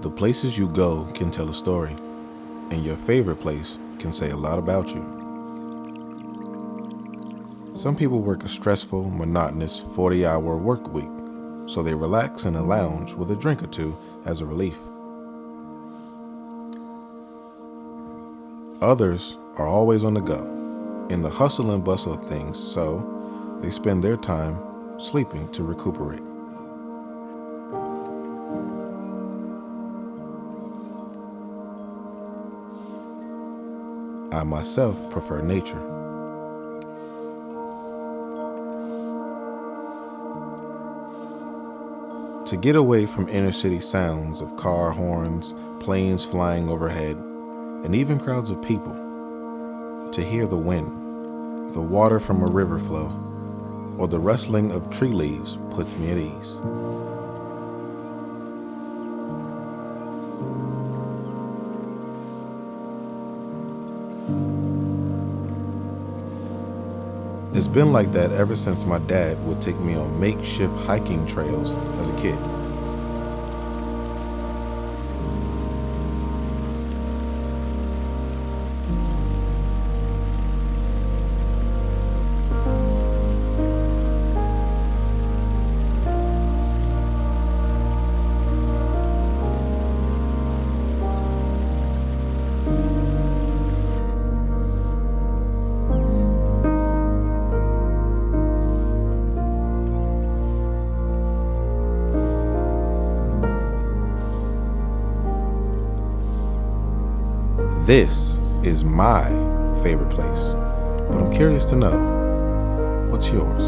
The places you go can tell a story, and your favorite place can say a lot about you. Some people work a stressful, monotonous 40-hour work week, so they relax in a lounge with a drink or two as a relief. Others are always on the go, in the hustle and bustle of things, so they spend their time sleeping to recuperate. I myself prefer nature. To get away from inner city sounds of car horns, planes flying overhead, and even crowds of people. To hear the wind, the water from a river flow, or the rustling of tree leaves puts me at ease. It's been like that ever since my dad would take me on makeshift hiking trails as a kid. This is my favorite place, but I'm curious to know, what's yours?